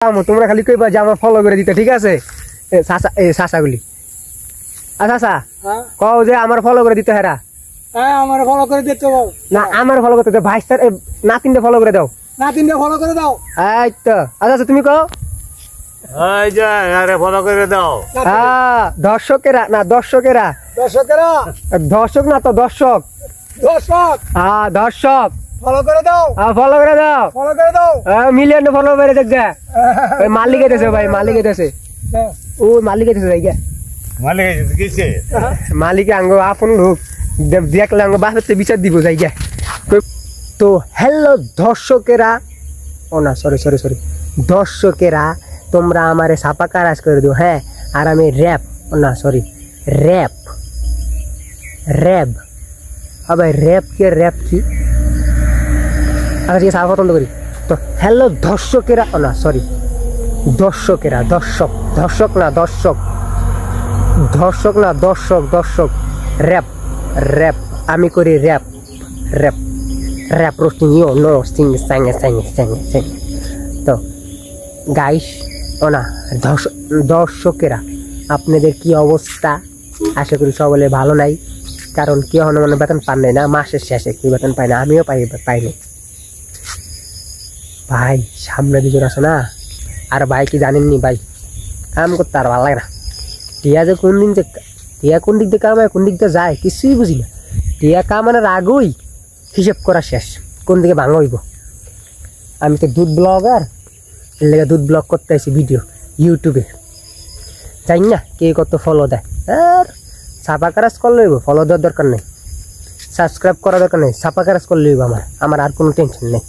তোমরা খালি কইবা যে আমার ফলো করে দিতে, ঠিক আছে? চাচাগুলি চাচা কও যে আমার ফলো করে দিতে। হেরা আমার ফলো করে দিতে না, আমার ফলো করতে দাও। ভাই স্যার নাতিনটা ফলো করে দাও। নাতিনটা ফলো করে দাও। এই তো আচ্ছা তুমি কও। এই যে আরে ফলো করে দাও। দর্শকেরা না, দর্শকেরা দর্শকেরা দর্শক না তো দর্শক দর্শক দর্শক ফলো করে দাও। ফলো করে দাও, ফলো করে দাও। মিলিয়ন ফলো করে দেখছে। ওই মালিক এসেছে ভাই, মালিক এসেছে। ও মালিক এসেছে ভাই, মালিক কিছে মালিকে আঙ্গ আপন লোক দেখলে আঙ্গ বাসাতে বিচার দিব যাই গে। তো হ্যালো দর্শকেরা, ও না সরি সরি সরি দর্শকেরা, তোমরা আমারে ছাপা কারাজ করে দিও। হ্যাঁ, আর আমি র্যাপ, ও না সরি র্যাপ র্যাব হবে র্যাপ কি র্যাপ কি। আচ্ছা ঠিক আছে, ছাপা পছন্দ করি। তো হ্যালো দর্শকেরা, ও না সরি দর্শকেরা, দর্শক দর্শক না দর্শক, দর্শক না দর্শক, দর্শক র্যাপ র্যাপ আমি করি rap rap rap roasting you know sing স্যাঙ্গে স্যাঙ্গে স্যাঙ্গে স্যাঙ্গে। তো গাইস, ও না দর্শকেরা, আপনাদের কি অবস্থা? আশা করি সকলে ভালো নাই, কারণ কেউ মানে বেতন পান নাই না, মাসের শেষে কেউ বেতন পায় না, আমিও পাইনি ভাই। সামনে দুজন আছে না, আর ভাই কি জানেননি ভাই, কাম করতে আর ভালো লাগে না। টিয়া যে কোন দিন টিয়া কোন দিক দিয়ে কামায় কোন দিক দিয়ে যায় কিছুই বুঝি না। টিয়া কামানোর আগেই হিসেব করা শেষ, কোন দিকে ভাঙা হইব। আমি তো দুধ ব্লগার, এর লেগে দুধ ব্লগ করতে আসি ভিডিও ইউটিউবে, জানি না কে কত ফলো দেয়। আর ছাপা কারাজ করলে হইব, ফলো দেওয়ার দরকার নেই, সাবস্ক্রাইব করার দরকার নেই, ছাপা কারাজ করলে হইব। আমার আর কোনো টেনশন নেই।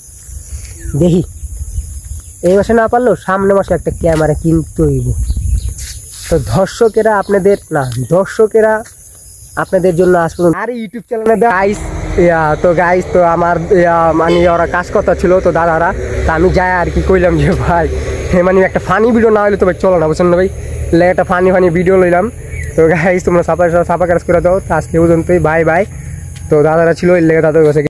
দেখি এই মাসে না পারলেও সামনে মাসে একটা ক্যামেরা কিনতে হইব। তো দর্শকেরা আপনাদের না, দর্শকেরা আপনাদের জন্য আজ পর্যন্ত আর ইউটিউব চ্যানেলে গাইস। তো গাইস, তো আমার মানে ওরা কাজ কথা ছিল তো দাদারা, তা আমি যাই আর কি কইলাম যে ভাই মানে একটা ফানি ভিডিও না হলে তো ভাই চলো না, বুঝছেন না ভাই, একটা ফানি ভিডিও লইলাম। তো গাইস তোমরা ছাপা কাজ করে দাও। তো আজকে পর্যন্তই, বাই বাই। তো দাদারা ছিল এর লেগে দাদার কাছে